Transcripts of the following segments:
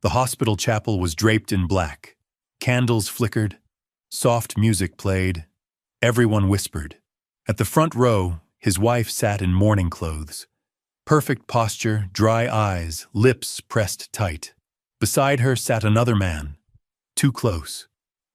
The hospital chapel was draped in black. Candles flickered. Soft music played. Everyone whispered. At the front row, his wife sat in mourning clothes. Perfect posture, dry eyes, lips pressed tight. Beside her sat another man. Too close.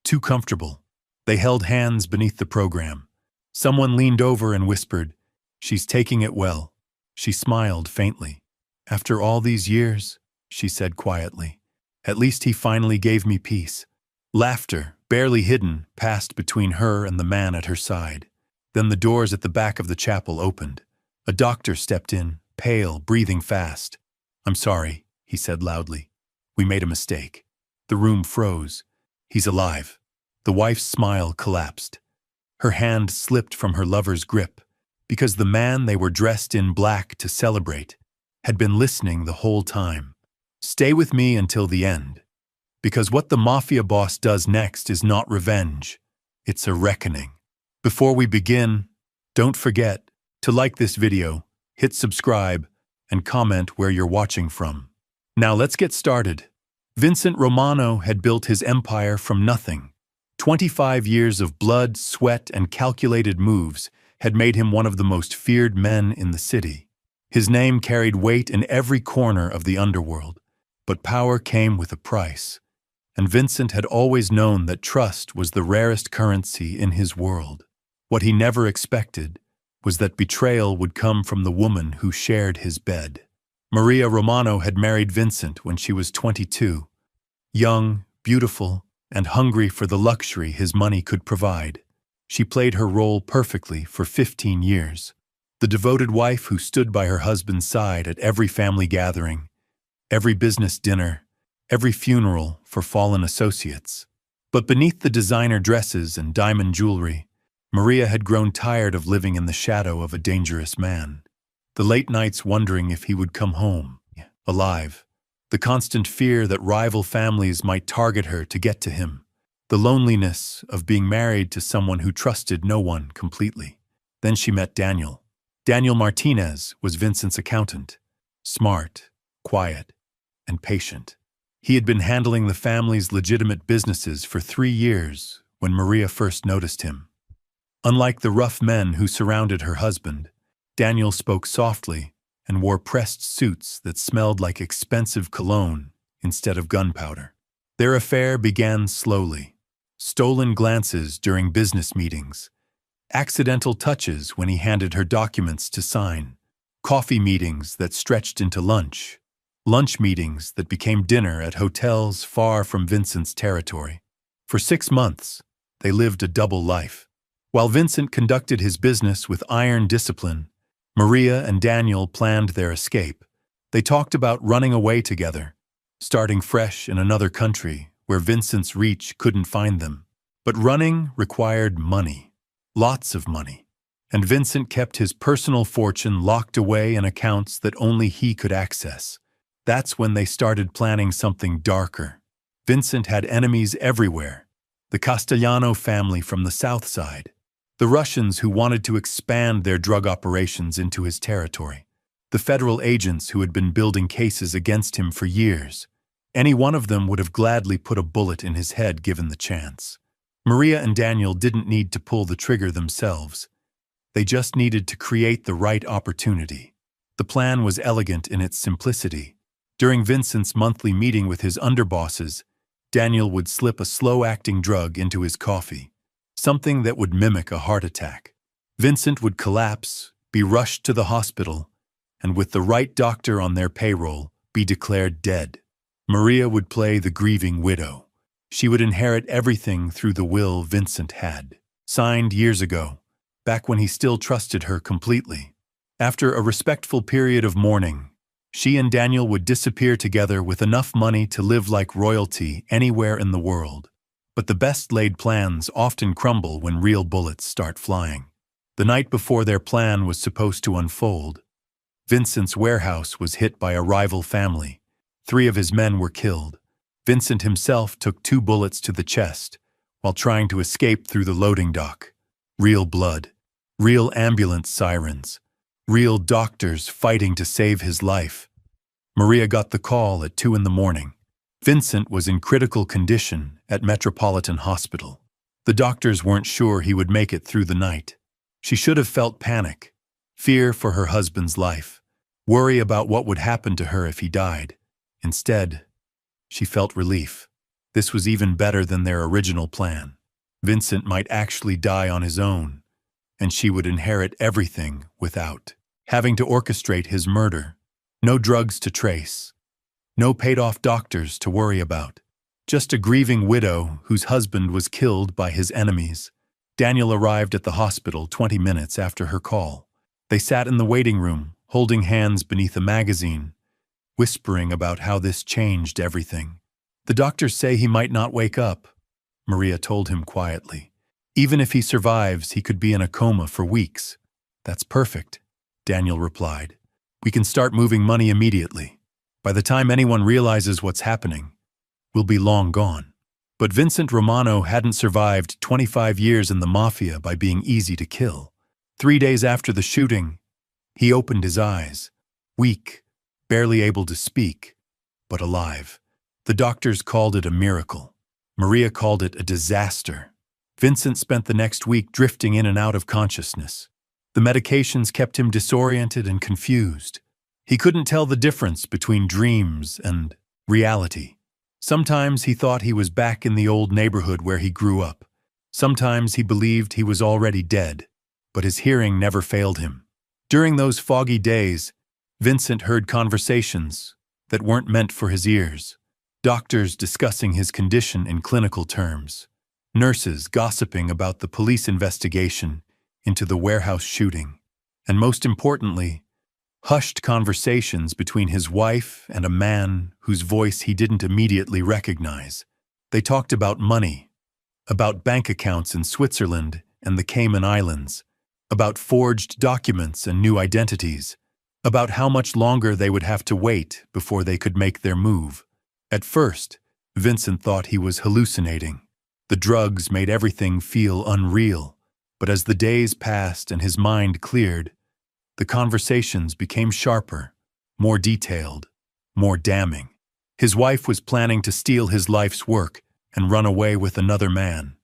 Too comfortable. They held hands beneath the program. Someone leaned over and whispered, "She's taking it well." She smiled faintly. "After all these years," she said quietly, "at least he finally gave me peace." Laughter, barely hidden, passed between her and the man at her side. Then the doors at the back of the chapel opened. A doctor stepped in, pale, breathing fast. "I'm sorry," he said loudly. "We made a mistake." The room froze. "He's alive." The wife's smile collapsed. Her hand slipped from her lover's grip, because the man they were dressed in black to celebrate had been listening the whole time. "Stay with me until the end. Because what the Mafia boss does next is not revenge. It's a reckoning." Before we begin, don't forget to like this video, hit subscribe, and comment where you're watching from. Now let's get started. Vincent Romano had built his empire from nothing. 25 years of blood, sweat, and calculated moves had made him one of the most feared men in the city. His name carried weight in every corner of the underworld, but power came with a price. And Vincent had always known that trust was the rarest currency in his world. What he never expected was that betrayal would come from the woman who shared his bed. Maria Romano had married Vincent when she was 22, young, beautiful, and hungry for the luxury his money could provide. She played her role perfectly for 15 years. The devoted wife who stood by her husband's side at every family gathering, every business dinner, every funeral for fallen associates. But beneath the designer dresses and diamond jewelry, Maria had grown tired of living in the shadow of a dangerous man. The late nights wondering if he would come home, alive. The constant fear that rival families might target her to get to him. The loneliness of being married to someone who trusted no one completely. Then she met Daniel. Daniel Martinez was Vincent's accountant. Smart, quiet, and patient. He had been handling the family's legitimate businesses for 3 years when Maria first noticed him. Unlike the rough men who surrounded her husband, Daniel spoke softly and wore pressed suits that smelled like expensive cologne instead of gunpowder. Their affair began slowly. Stolen glances during business meetings, accidental touches when he handed her documents to sign, coffee meetings that stretched into lunch, lunch meetings that became dinner at hotels far from Vincent's territory. For 6 months, they lived a double life. While Vincent conducted his business with iron discipline, Maria and Daniel planned their escape. They talked about running away together, starting fresh in another country where Vincent's reach couldn't find them. But running required money, lots of money, and Vincent kept his personal fortune locked away in accounts that only he could access. That's when they started planning something darker. Vincent had enemies everywhere. The Castellano family from the south side, the Russians who wanted to expand their drug operations into his territory, the federal agents who had been building cases against him for years. Any one of them would have gladly put a bullet in his head given the chance. Maria and Daniel didn't need to pull the trigger themselves. They just needed to create the right opportunity. The plan was elegant in its simplicity. During Vincent's monthly meeting with his underbosses, Daniel would slip a slow-acting drug into his coffee, something that would mimic a heart attack. Vincent would collapse, be rushed to the hospital, and with the right doctor on their payroll, be declared dead. Maria would play the grieving widow. She would inherit everything through the will Vincent had, signed years ago, back when he still trusted her completely. After a respectful period of mourning, she and Daniel would disappear together with enough money to live like royalty anywhere in the world. But the best-laid plans often crumble when real bullets start flying. The night before their plan was supposed to unfold, Vincent's warehouse was hit by a rival family. 3 of his men were killed. Vincent himself took 2 bullets to the chest while trying to escape through the loading dock. Real blood, real ambulance sirens, real doctors fighting to save his life. Maria got the call at 2 in the morning. Vincent was in critical condition at Metropolitan Hospital. The doctors weren't sure he would make it through the night. She should have felt panic, fear for her husband's life, worry about what would happen to her if he died. Instead, she felt relief. This was even better than their original plan. Vincent might actually die on his own, and she would inherit everything without having to orchestrate his murder. No drugs to trace, no paid-off doctors to worry about, just a grieving widow whose husband was killed by his enemies. Daniel arrived at the hospital 20 minutes after her call. They sat in the waiting room, holding hands beneath a magazine, whispering about how this changed everything. "The doctors say he might not wake up," Maria told him quietly. "Even if he survives, he could be in a coma for weeks." "That's perfect," Daniel replied. "We can start moving money immediately. By the time anyone realizes what's happening, we'll be long gone." But Vincent Romano hadn't survived 25 years in the Mafia by being easy to kill. 3 days after the shooting, he opened his eyes, weak, barely able to speak, but alive. The doctors called it a miracle. Maria called it a disaster. Vincent spent the next week drifting in and out of consciousness. The medications kept him disoriented and confused. He couldn't tell the difference between dreams and reality. Sometimes he thought he was back in the old neighborhood where he grew up. Sometimes he believed he was already dead, but his hearing never failed him. During those foggy days, Vincent heard conversations that weren't meant for his ears. Doctors discussing his condition in clinical terms. Nurses gossiping about the police investigation into the warehouse shooting. And most importantly, hushed conversations between his wife and a man whose voice he didn't immediately recognize. They talked about money, about bank accounts in Switzerland and the Cayman Islands, about forged documents and new identities, about how much longer they would have to wait before they could make their move. At first, Vincent thought he was hallucinating. The drugs made everything feel unreal, but as the days passed and his mind cleared, the conversations became sharper, more detailed, more damning. His wife was planning to steal his life's work and run away with another man.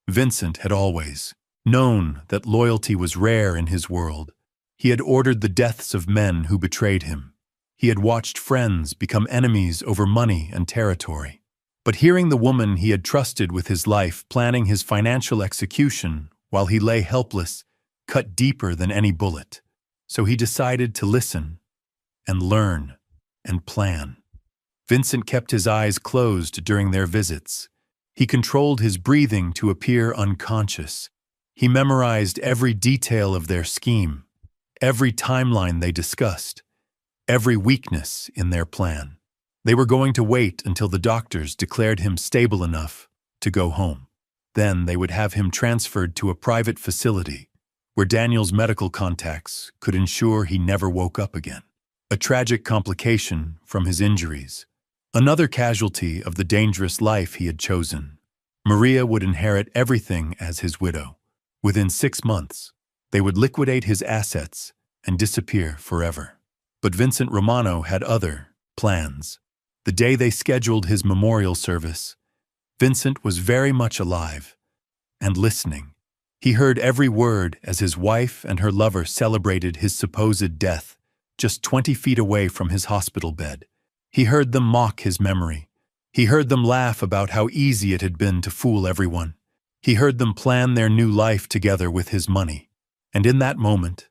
Vincent had always known that loyalty was rare in his world. He had ordered the deaths of men who betrayed him. He had watched friends become enemies over money and territory. But hearing the woman he had trusted with his life planning his financial execution while he lay helpless cut deeper than any bullet. So he decided to listen and learn and plan. Vincent kept his eyes closed during their visits. He controlled his breathing to appear unconscious. He memorized every detail of their scheme, every timeline they discussed, every weakness in their plan. They were going to wait until the doctors declared him stable enough to go home. Then they would have him transferred to a private facility where Daniel's medical contacts could ensure he never woke up again. A tragic complication from his injuries. Another casualty of the dangerous life he had chosen. Maria would inherit everything as his widow. Within 6 months, they would liquidate his assets and disappear forever. But Vincent Romano had other plans. The day they scheduled his memorial service, Vincent was very much alive and listening. He heard every word as his wife and her lover celebrated his supposed death just 20 feet away from his hospital bed. He heard them mock his memory. He heard them laugh about how easy it had been to fool everyone. He heard them plan their new life together with his money. And in that moment,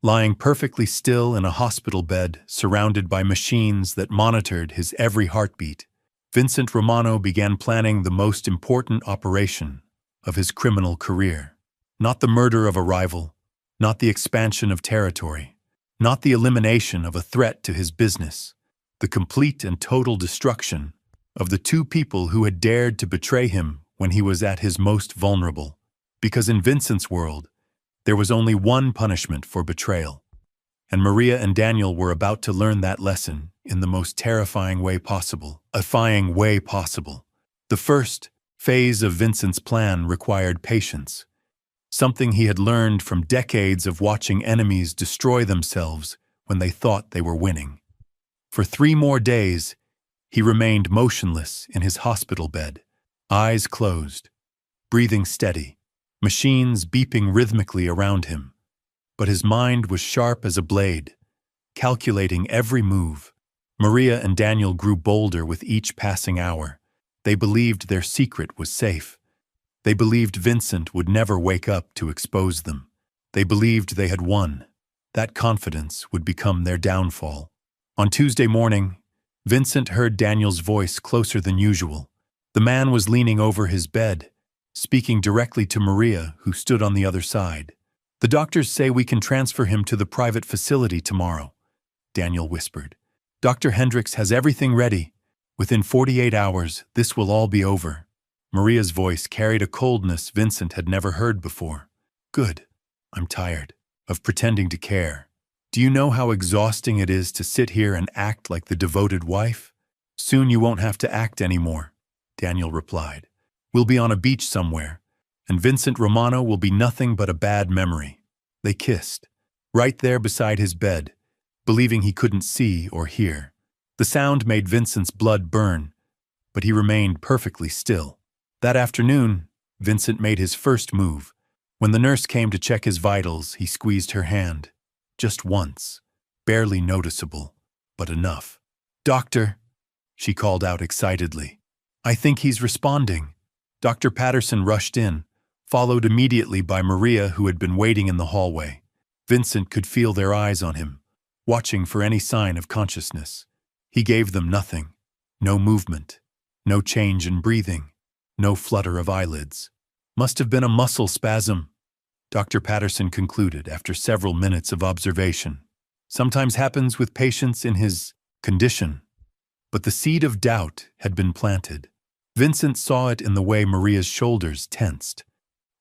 lying perfectly still in a hospital bed surrounded by machines that monitored his every heartbeat, Vincent Romano began planning the most important operation of his criminal career. Not the murder of a rival, not the expansion of territory, not the elimination of a threat to his business, the complete and total destruction of the two people who had dared to betray him when he was at his most vulnerable. Because in Vincent's world, there was only one punishment for betrayal, and Maria and Daniel were about to learn that lesson in the most terrifying way possible, The first phase of Vincent's plan required patience, something he had learned from decades of watching enemies destroy themselves when they thought they were winning. For 3 more days, He remained motionless in his hospital bed, eyes closed, breathing steady, machines beeping rhythmically around him. But his mind was sharp as a blade, calculating every move. Maria and Daniel grew bolder with each passing hour. They believed their secret was safe. They believed Vincent would never wake up to expose them. They believed they had won. That confidence would become their downfall. On Tuesday morning, Vincent heard Daniel's voice closer than usual. The man was leaning over his bed, speaking directly to Maria, who stood on the other side. "The doctors say we can transfer him to the private facility tomorrow," Daniel whispered. "Dr. Hendricks has everything ready. Within 48 hours, this will all be over." Maria's voice carried a coldness Vincent had never heard before. "Good. I'm tired of pretending to care. Do you know how exhausting it is to sit here and act like the devoted wife? Soon you won't have to act anymore," Daniel replied. "We'll be on a beach somewhere, and Vincent Romano will be nothing but a bad memory." They kissed, right there beside his bed, believing he couldn't see or hear. The sound made Vincent's blood burn, but he remained perfectly still. That afternoon, Vincent made his first move. When the nurse came to check his vitals, he squeezed her hand. Just once, barely noticeable, but enough. "Doctor," she called out excitedly. "I think he's responding." Dr. Patterson rushed in, followed immediately by Maria, who had been waiting in the hallway. Vincent could feel their eyes on him, watching for any sign of consciousness. He gave them nothing. No movement, no change in breathing, no flutter of eyelids. "Must have been a muscle spasm," Dr. Patterson concluded after several minutes of observation. "Sometimes happens with patients in his condition." But the seed of doubt had been planted. Vincent saw it in the way Maria's shoulders tensed,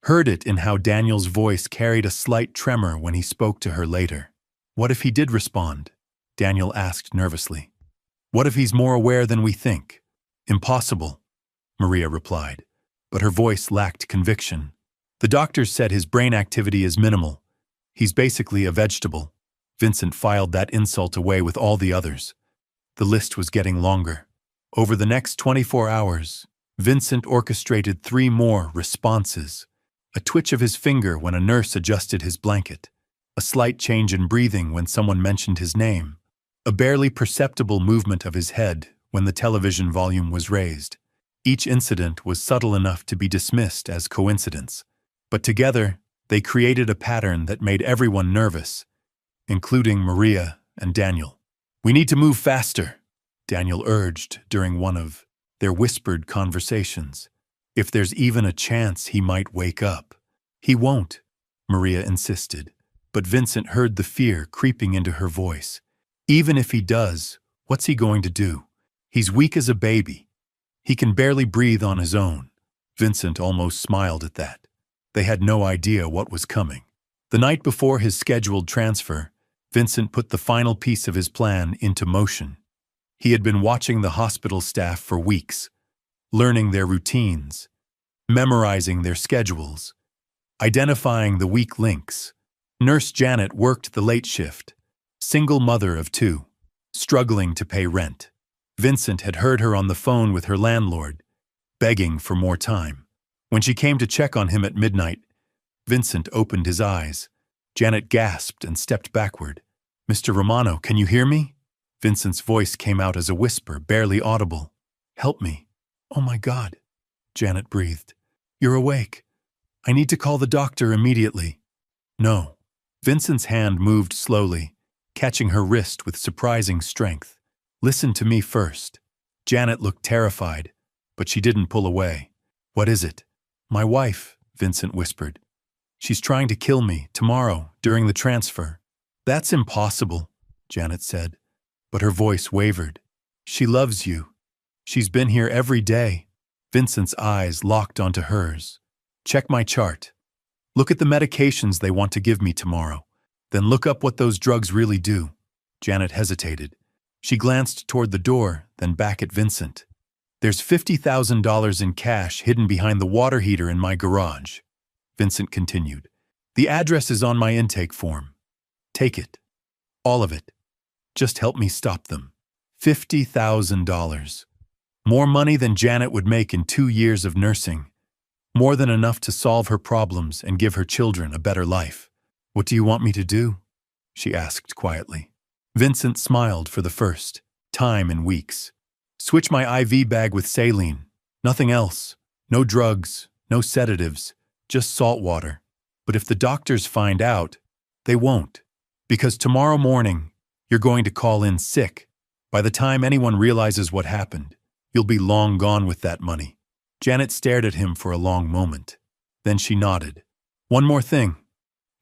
heard it in how Daniel's voice carried a slight tremor when he spoke to her later. "What if he did respond?" Daniel asked nervously. "What if he's more aware than we think?" "Impossible," Maria replied, but her voice lacked conviction. "The doctors said his brain activity is minimal. He's basically a vegetable." Vincent filed that insult away with all the others. The list was getting longer. Over the next 24 hours, Vincent orchestrated 3 more responses. A twitch of his finger when a nurse adjusted his blanket. A slight change in breathing when someone mentioned his name. A barely perceptible movement of his head when the television volume was raised. Each incident was subtle enough to be dismissed as coincidence. But together, they created a pattern that made everyone nervous, including Maria and Daniel. "We need to move faster," Daniel urged during one of their whispered conversations. "If there's even a chance he might wake up." "He won't," Maria insisted, but Vincent heard the fear creeping into her voice. "Even if he does, what's he going to do? He's weak as a baby. He can barely breathe on his own." Vincent almost smiled at that. They had no idea what was coming. The night before his scheduled transfer, Vincent put the final piece of his plan into motion. He had been watching the hospital staff for weeks, learning their routines, memorizing their schedules, identifying the weak links. Nurse Janet worked the late shift, single mother of 2, struggling to pay rent. Vincent had heard her on the phone with her landlord, begging for more time. When she came to check on him at midnight, Vincent opened his eyes. Janet gasped and stepped backward. "Mr. Romano, can you hear me?" Vincent's voice came out as a whisper, barely audible. "Help me." "Oh my God," Janet breathed. "You're awake. I need to call the doctor immediately." "No." Vincent's hand moved slowly, catching her wrist with surprising strength. "Listen to me first." Janet looked terrified, but she didn't pull away. "What is it?" "My wife," Vincent whispered. "She's trying to kill me tomorrow during the transfer." "That's impossible," Janet said, but her voice wavered. "She loves you. She's been here every day." Vincent's eyes locked onto hers. "Check my chart. Look at the medications they want to give me tomorrow. Then look up what those drugs really do." Janet hesitated. She glanced toward the door, then back at Vincent. "There's $50,000 in cash hidden behind the water heater in my garage," Vincent continued. "The address is on my intake form. Take it. All of it. Just help me stop them." $50,000. More money than Janet would make in 2 years of nursing. More than enough to solve her problems and give her children a better life. "What do you want me to do?" she asked quietly. Vincent smiled for the first time in weeks. "Switch my IV bag with saline. Nothing else. No drugs, no sedatives, just salt water. But if the doctors find out, they won't. Because tomorrow morning, you're going to call in sick. By the time anyone realizes what happened, you'll be long gone with that money." Janet stared at him for a long moment. Then she nodded. "One more thing,"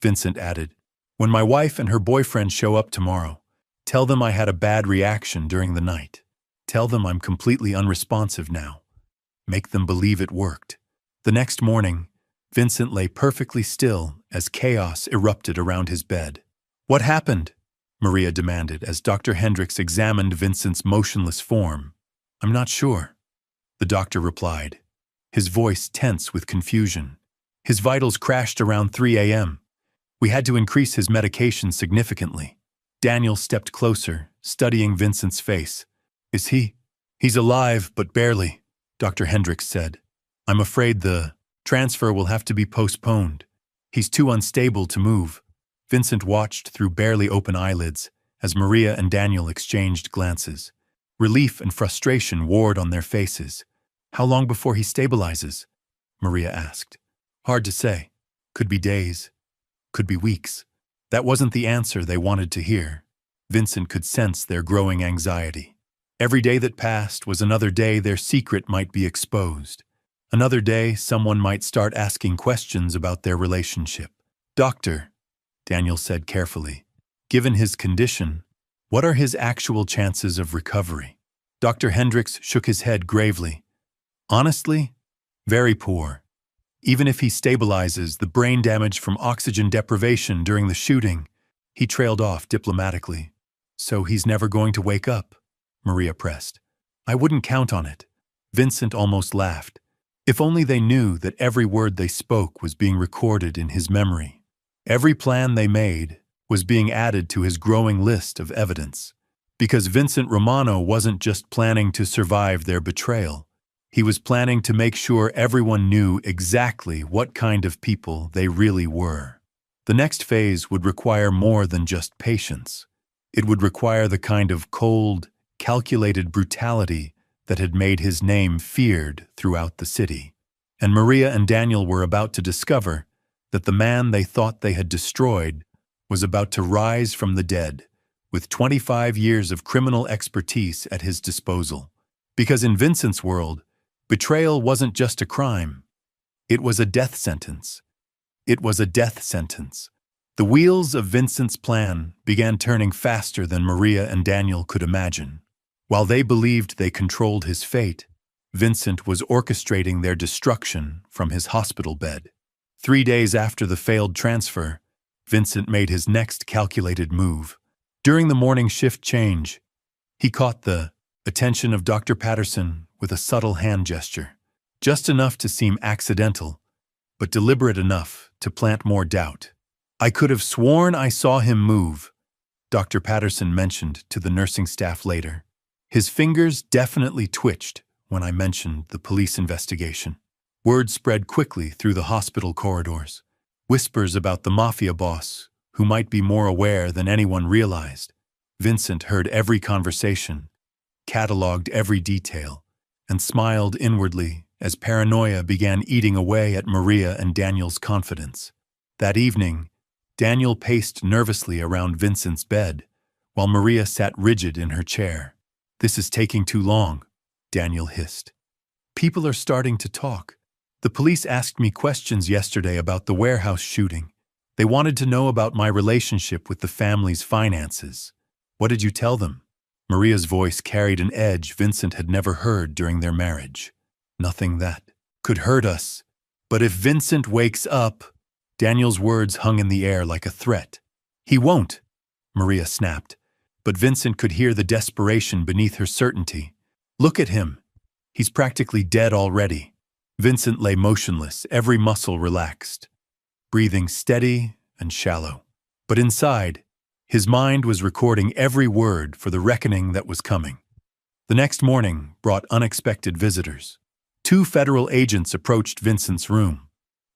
Vincent added. "When my wife and her boyfriend show up tomorrow, tell them I had a bad reaction during the night. Tell them I'm completely unresponsive now. Make them believe it worked." The next morning, Vincent lay perfectly still as chaos erupted around his bed. "What happened?" Maria demanded as Dr. Hendricks examined Vincent's motionless form. "I'm not sure," the doctor replied, his voice tense with confusion. "His vitals crashed around 3 a.m. We had to increase his medication significantly." Daniel stepped closer, studying Vincent's face. "Is he?" "He's alive, but barely," Dr. Hendricks said. "I'm afraid the transfer will have to be postponed. He's too unstable to move." Vincent watched through barely open eyelids as Maria and Daniel exchanged glances. Relief and frustration warred on their faces. "How long before he stabilizes?" Maria asked. "Hard to say. Could be days. Could be weeks." That wasn't the answer they wanted to hear. Vincent could sense their growing anxiety. Every day that passed was another day their secret might be exposed. Another day someone might start asking questions about their relationship. "Doctor," Daniel said carefully, "given his condition, what are his actual chances of recovery?" Dr. Hendricks shook his head gravely. "Honestly, very poor. Even if he stabilizes, the brain damage from oxygen deprivation during the shooting," he trailed off diplomatically. "So he's never going to wake up?" Maria pressed. "I wouldn't count on it." Vincent almost laughed. If only they knew that every word they spoke was being recorded in his memory. Every plan they made was being added to his growing list of evidence. Because Vincent Romano wasn't just planning to survive their betrayal. He was planning to make sure everyone knew exactly what kind of people they really were. The next phase would require more than just patience. It would require the kind of cold, calculated brutality that had made his name feared throughout the city. And Maria and Daniel were about to discover that the man they thought they had destroyed was about to rise from the dead, with 25 years of criminal expertise at his disposal. Because in Vincent's world, betrayal wasn't just a crime. It was a death sentence. It was a death sentence. The wheels of Vincent's plan began turning faster than Maria and Daniel could imagine. While they believed they controlled his fate, Vincent was orchestrating their destruction from his hospital bed. 3 days after the failed transfer, Vincent made his next calculated move. During the morning shift change, he caught the attention of Dr. Patterson with a subtle hand gesture, just enough to seem accidental, but deliberate enough to plant more doubt. "I could have sworn I saw him move," Dr. Patterson mentioned to the nursing staff later. "His fingers definitely twitched when I mentioned the police investigation." Word spread quickly through the hospital corridors. Whispers about the Mafia boss, who might be more aware than anyone realized. Vincent heard every conversation, cataloged every detail, and smiled inwardly as paranoia began eating away at Maria and Daniel's confidence. That evening, Daniel paced nervously around Vincent's bed, while Maria sat rigid in her chair. "This is taking too long," Daniel hissed. "People are starting to talk. The police asked me questions yesterday about the warehouse shooting. They wanted to know about my relationship with the family's finances. What did you tell them?" Maria's voice carried an edge Vincent had never heard during their marriage. "Nothing that could hurt us. But if Vincent wakes up..." Daniel's words hung in the air like a threat. "He won't," Maria snapped. But Vincent could hear the desperation beneath her certainty. "Look at him. He's practically dead already." Vincent lay motionless, every muscle relaxed, breathing steady and shallow. But inside, his mind was recording every word for the reckoning that was coming. The next morning brought unexpected visitors. Two federal agents approached Vincent's room,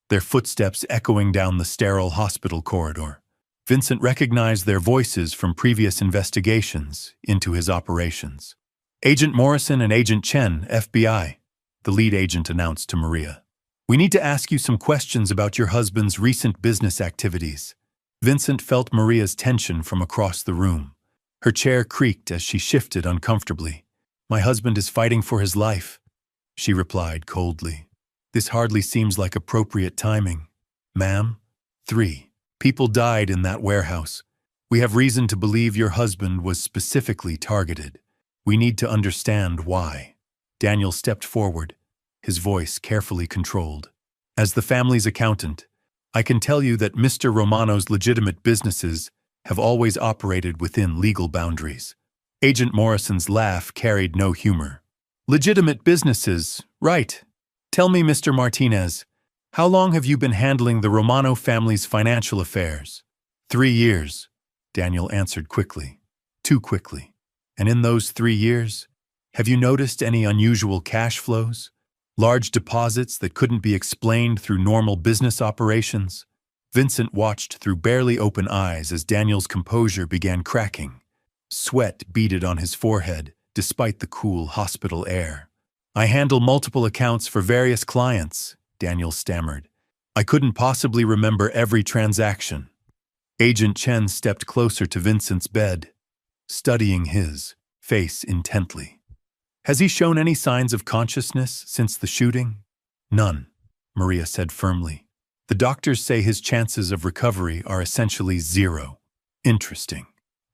their footsteps echoing down the sterile hospital corridor. Vincent recognized their voices from previous investigations into his operations. Agent Morrison and Agent Chen, FBI, the lead agent announced to Maria. We need to ask you some questions about your husband's recent business activities. Vincent felt Maria's tension from across the room. Her chair creaked as she shifted uncomfortably. My husband is fighting for his life, she replied coldly. This hardly seems like appropriate timing. Ma'am, 3 people died in that warehouse. We have reason to believe your husband was specifically targeted. We need to understand why. Daniel stepped forward, his voice carefully controlled. As the family's accountant, I can tell you that Mr. Romano's legitimate businesses have always operated within legal boundaries. Agent Morrison's laugh carried no humor. Legitimate businesses, right. Tell me, Mr. Martinez, how long have you been handling the Romano family's financial affairs? 3 years, Daniel answered quickly. Too quickly. And in those 3 years, have you noticed any unusual cash flows? Large deposits that couldn't be explained through normal business operations? Vincent watched through barely open eyes as Daniel's composure began cracking. Sweat beaded on his forehead, despite the cool hospital air. I handle multiple accounts for various clients, Daniel stammered. I couldn't possibly remember every transaction. Agent Chen stepped closer to Vincent's bed, studying his face intently. Has he shown any signs of consciousness since the shooting? None, Maria said firmly. The doctors say his chances of recovery are essentially 0. Interesting.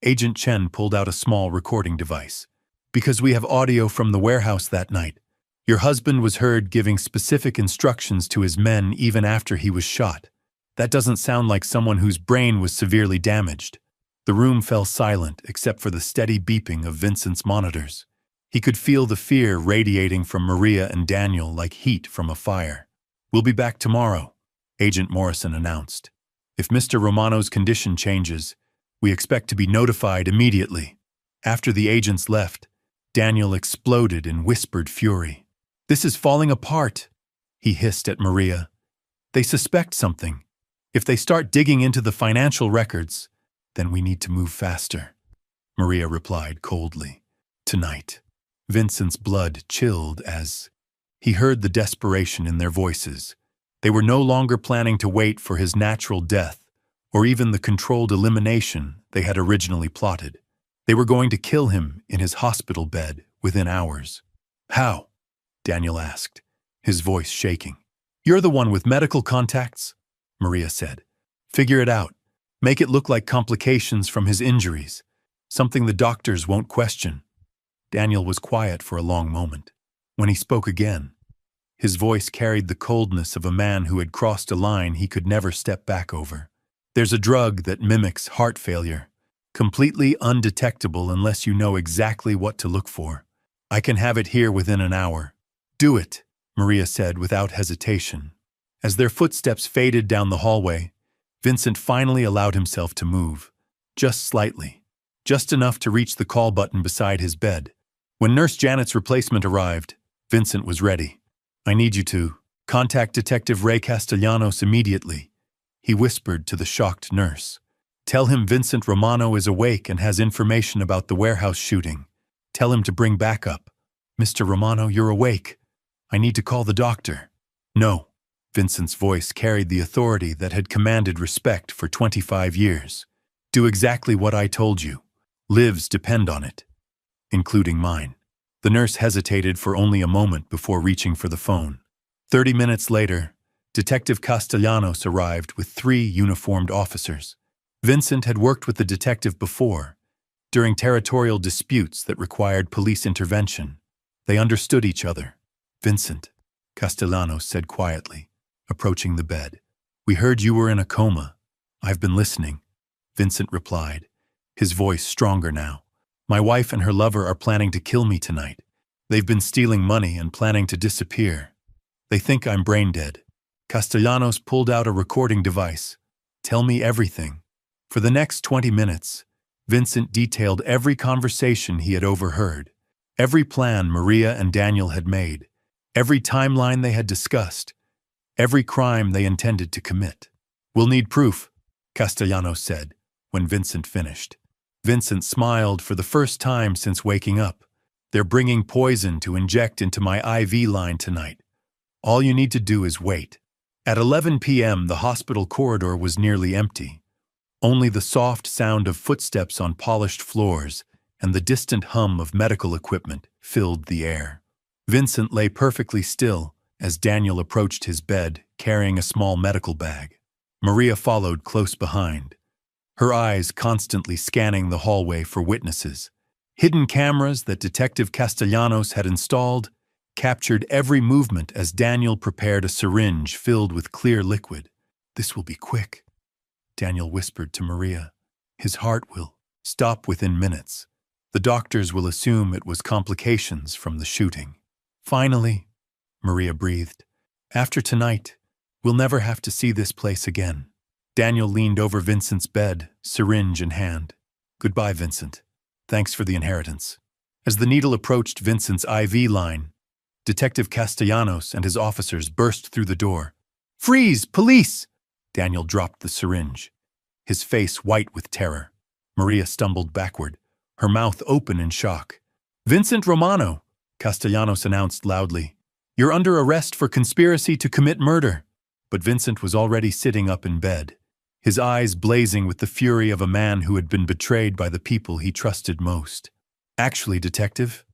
Agent Chen pulled out a small recording device. Because we have audio from the warehouse that night. Your husband was heard giving specific instructions to his men even after he was shot. That doesn't sound like someone whose brain was severely damaged. The room fell silent except for the steady beeping of Vincent's monitors. He could feel the fear radiating from Maria and Daniel like heat from a fire. We'll be back tomorrow, Agent Morrison announced. If Mr. Romano's condition changes, we expect to be notified immediately. After the agents left, Daniel exploded in whispered fury. This is falling apart, he hissed at Maria. They suspect something. If they start digging into the financial records, then we need to move faster. Maria replied coldly. Tonight. Vincent's blood chilled as he heard the desperation in their voices. They were no longer planning to wait for his natural death or even the controlled elimination they had originally plotted. They were going to kill him in his hospital bed within hours. How? Daniel asked, his voice shaking. You're the one with medical contacts, Maria said. Figure it out. Make it look like complications from his injuries, something the doctors won't question. Daniel was quiet for a long moment. When he spoke again, his voice carried the coldness of a man who had crossed a line he could never step back over. There's a drug that mimics heart failure, completely undetectable unless you know exactly what to look for. I can have it here within an hour. Do it, Maria said without hesitation. As their footsteps faded down the hallway, Vincent finally allowed himself to move, just slightly, just enough to reach the call button beside his bed. When Nurse Janet's replacement arrived, Vincent was ready. I need you to contact Detective Ray Castellanos immediately, he whispered to the shocked nurse. Tell him Vincent Romano is awake and has information about the warehouse shooting. Tell him to bring backup. Mr. Romano, you're awake. I need to call the doctor. No. Vincent's voice carried the authority that had commanded respect for 25 years. Do exactly what I told you. Lives depend on it, including mine. The nurse hesitated for only a moment before reaching for the phone. 30 minutes later, Detective Castellanos arrived with 3 uniformed officers. Vincent had worked with the detective before, during territorial disputes that required police intervention. They understood each other. Vincent, Castellanos said quietly, approaching the bed. We heard you were in a coma. I've been listening, Vincent replied, his voice stronger now. My wife and her lover are planning to kill me tonight. They've been stealing money and planning to disappear. They think I'm brain dead. Castellanos pulled out a recording device. Tell me everything. For the next 20 minutes, Vincent detailed every conversation he had overheard. Every plan Maria and Daniel had made, every timeline they had discussed, every crime they intended to commit. "We'll need proof," Castellanos said, when Vincent finished. Vincent smiled for the first time since waking up. "They're bringing poison to inject into my IV line tonight. All you need to do is wait." At 11 p.m., the hospital corridor was nearly empty. Only the soft sound of footsteps on polished floors and the distant hum of medical equipment filled the air. Vincent lay perfectly still as Daniel approached his bed, carrying a small medical bag. Maria followed close behind, her eyes constantly scanning the hallway for witnesses. Hidden cameras that Detective Castellanos had installed captured every movement as Daniel prepared a syringe filled with clear liquid. "This will be quick," Daniel whispered to Maria. "His heart will stop within minutes. The doctors will assume it was complications from the shooting." "Finally," Maria breathed. "After tonight, we'll never have to see this place again." Daniel leaned over Vincent's bed, syringe in hand. "Goodbye, Vincent. Thanks for the inheritance." As the needle approached Vincent's IV line, Detective Castellanos and his officers burst through the door. "Freeze! Police!" Daniel dropped the syringe, his face white with terror. Maria stumbled backward, her mouth open in shock. "Vincent Romano," Castellanos announced loudly. "You're under arrest for conspiracy to commit murder." But Vincent was already sitting up in bed, his eyes blazing with the fury of a man who had been betrayed by the people he trusted most. "Actually, Detective,"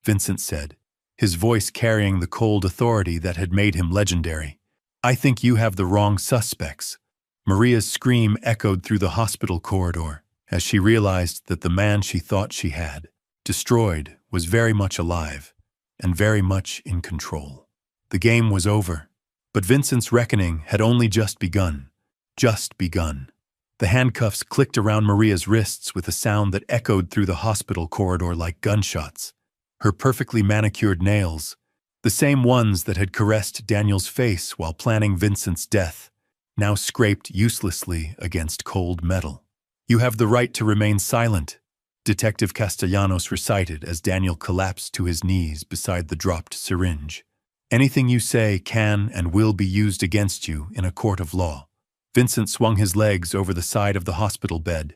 Vincent said, his voice carrying the cold authority that had made him legendary, "I think you have the wrong suspects." Maria's scream echoed through the hospital corridor as she realized that the man she thought she had destroyed was very much alive and very much in control. The game was over, but Vincent's reckoning had only just begun. Just begun. The handcuffs clicked around Maria's wrists with a sound that echoed through the hospital corridor like gunshots. Her perfectly manicured nails, the same ones that had caressed Daniel's face while planning Vincent's death, now scraped uselessly against cold metal. "You have the right to remain silent," Detective Castellanos recited as Daniel collapsed to his knees beside the dropped syringe. "Anything you say can and will be used against you in a court of law." Vincent swung his legs over the side of the hospital bed,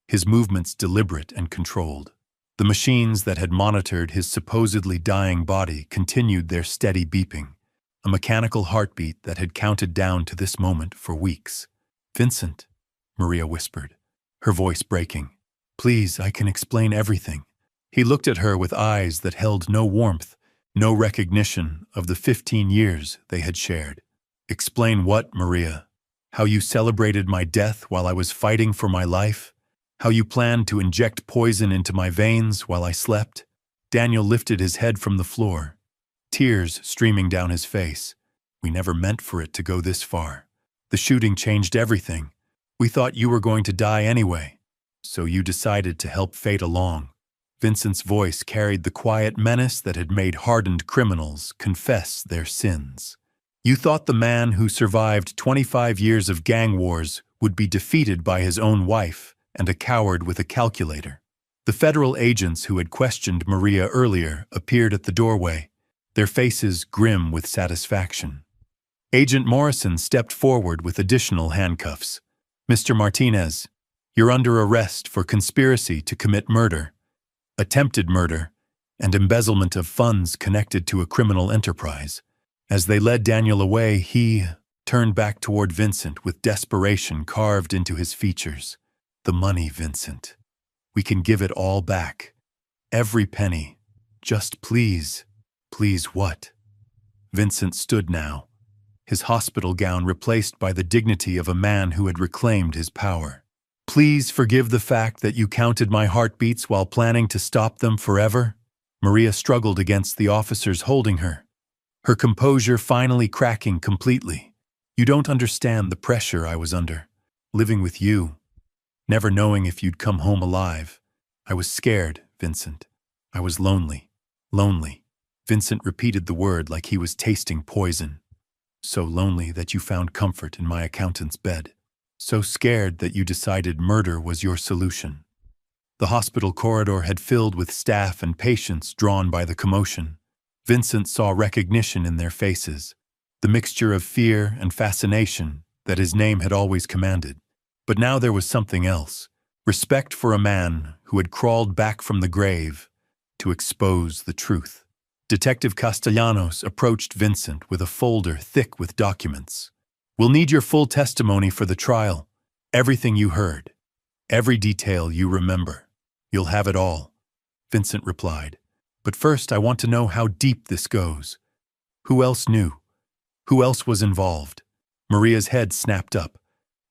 his movements deliberate and controlled. The machines that had monitored his supposedly dying body continued their steady beeping, a mechanical heartbeat that had counted down to this moment for weeks. "Vincent," Maria whispered, her voice breaking. "Please, I can explain everything." He looked at her with eyes that held no warmth, no recognition of the 15 years they had shared. "Explain what, Maria? How you celebrated my death while I was fighting for my life? How you planned to inject poison into my veins while I slept?" Daniel lifted his head from the floor, tears streaming down his face. "We never meant for it to go this far. The shooting changed everything. We thought you were going to die anyway. So you decided to help fate along." Vincent's voice carried the quiet menace that had made hardened criminals confess their sins. "You thought the man who survived 25 years of gang wars would be defeated by his own wife and a coward with a calculator." The federal agents who had questioned Maria earlier appeared at the doorway, their faces grim with satisfaction. Agent Morrison stepped forward with additional handcuffs. "Mr. Martinez, you're under arrest for conspiracy to commit murder, attempted murder, and embezzlement of funds connected to a criminal enterprise." As they led Daniel away, he turned back toward Vincent with desperation carved into his features. "The money, Vincent. We can give it all back. Every penny. Just please." "Please what?" Vincent stood now, his hospital gown replaced by the dignity of a man who had reclaimed his power. "Please forgive the fact that you counted my heartbeats while planning to stop them forever." Maria struggled against the officers holding her, her composure finally cracking completely. "You don't understand the pressure I was under, living with you, never knowing if you'd come home alive. I was scared, Vincent. I was lonely. Lonely." Vincent repeated the word like he was tasting poison. "So lonely that you found comfort in my accountant's bed. So scared that you decided murder was your solution." The hospital corridor had filled with staff and patients drawn by the commotion. Vincent saw recognition in their faces, the mixture of fear and fascination that his name had always commanded. But now there was something else, respect for a man who had crawled back from the grave to expose the truth. Detective Castellanos approached Vincent with a folder thick with documents. "We'll need your full testimony for the trial. Everything you heard. Every detail you remember. You'll have it all," Vincent replied. "But first I want to know how deep this goes. Who else knew? Who else was involved?" Maria's head snapped up,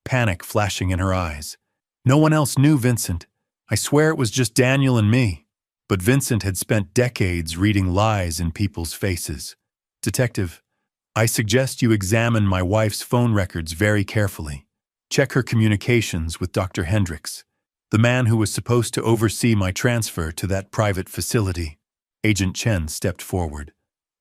panic flashing in her eyes. "No one else knew, Vincent. I swear it was just Daniel and me." But Vincent had spent decades reading lies in people's faces. "Detective, I suggest you examine my wife's phone records very carefully. Check her communications with Dr. Hendricks, the man who was supposed to oversee my transfer to that private facility." Agent Chen stepped forward,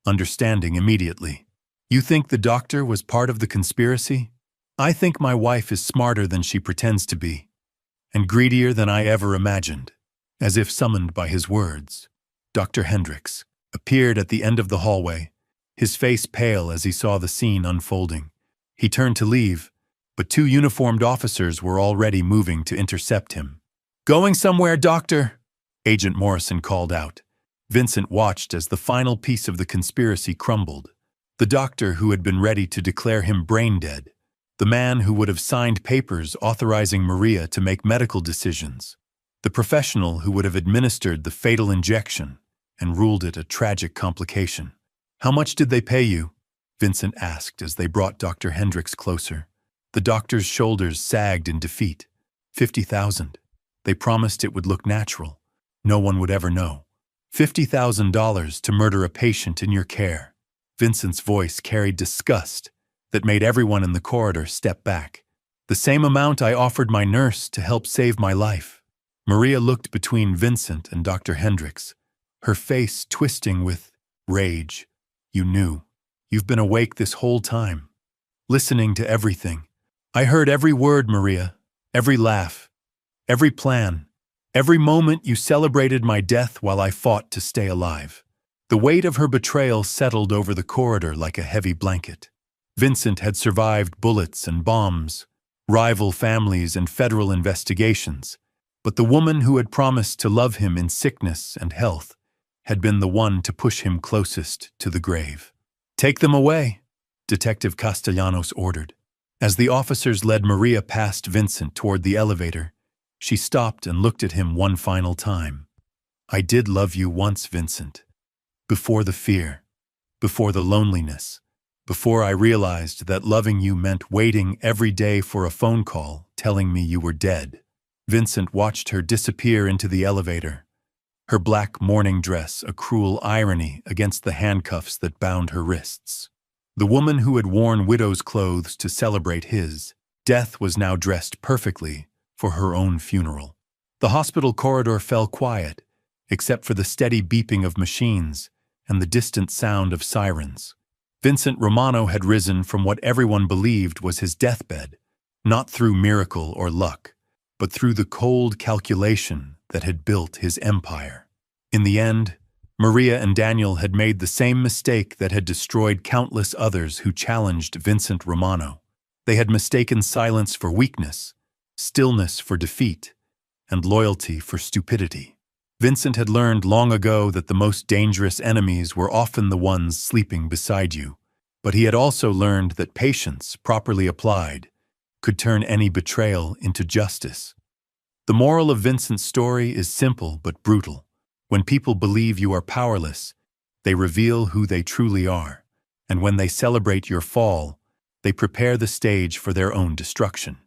understanding immediately. "You think the doctor was part of the conspiracy? I think my wife is smarter than she pretends to be, and greedier than I ever imagined." As if summoned by his words, Dr. Hendricks appeared at the end of the hallway, his face pale as he saw the scene unfolding. He turned to leave, but two uniformed officers were already moving to intercept him. "Going somewhere, Doctor?" Agent Morrison called out. Vincent watched as the final piece of the conspiracy crumbled. The doctor who had been ready to declare him brain dead, the man who would have signed papers authorizing Maria to make medical decisions, the professional who would have administered the fatal injection and ruled it a tragic complication. "How much did they pay you?" Vincent asked as they brought Dr. Hendricks closer. The doctor's shoulders sagged in defeat. 50,000. They promised it would look natural. No one would ever know. $50,000 to murder a patient in your care. Vincent's voice carried disgust that made everyone in the corridor step back. "The same amount I offered my nurse to help save my life." Maria looked between Vincent and Dr. Hendricks, her face twisting with rage. "You knew. You've been awake this whole time, listening to everything. I heard every word, Maria, every laugh, every plan, every moment you celebrated my death while I fought to stay alive." The weight of her betrayal settled over the corridor like a heavy blanket. Vincent had survived bullets and bombs, rival families and federal investigations. But the woman who had promised to love him in sickness and health had been the one to push him closest to the grave. "Take them away," Detective Castellanos ordered. As the officers led Maria past Vincent toward the elevator, she stopped and looked at him one final time. "I did love you once, Vincent. Before the fear, before the loneliness, before I realized that loving you meant waiting every day for a phone call telling me you were dead." Vincent watched her disappear into the elevator, her black mourning dress a cruel irony against the handcuffs that bound her wrists. The woman who had worn widow's clothes to celebrate his death was now dressed perfectly for her own funeral. The hospital corridor fell quiet, except for the steady beeping of machines and the distant sound of sirens. Vincent Romano had risen from what everyone believed was his deathbed, not through miracle or luck, but through the cold calculation that had built his empire. In the end, Maria and Daniel had made the same mistake that had destroyed countless others who challenged Vincent Romano. They had mistaken silence for weakness, stillness for defeat, and loyalty for stupidity. Vincent had learned long ago that the most dangerous enemies were often the ones sleeping beside you, but he had also learned that patience, properly applied, could turn any betrayal into justice. The moral of Vincent's story is simple but brutal. When people believe you are powerless, they reveal who they truly are, and when they celebrate your fall, they prepare the stage for their own destruction.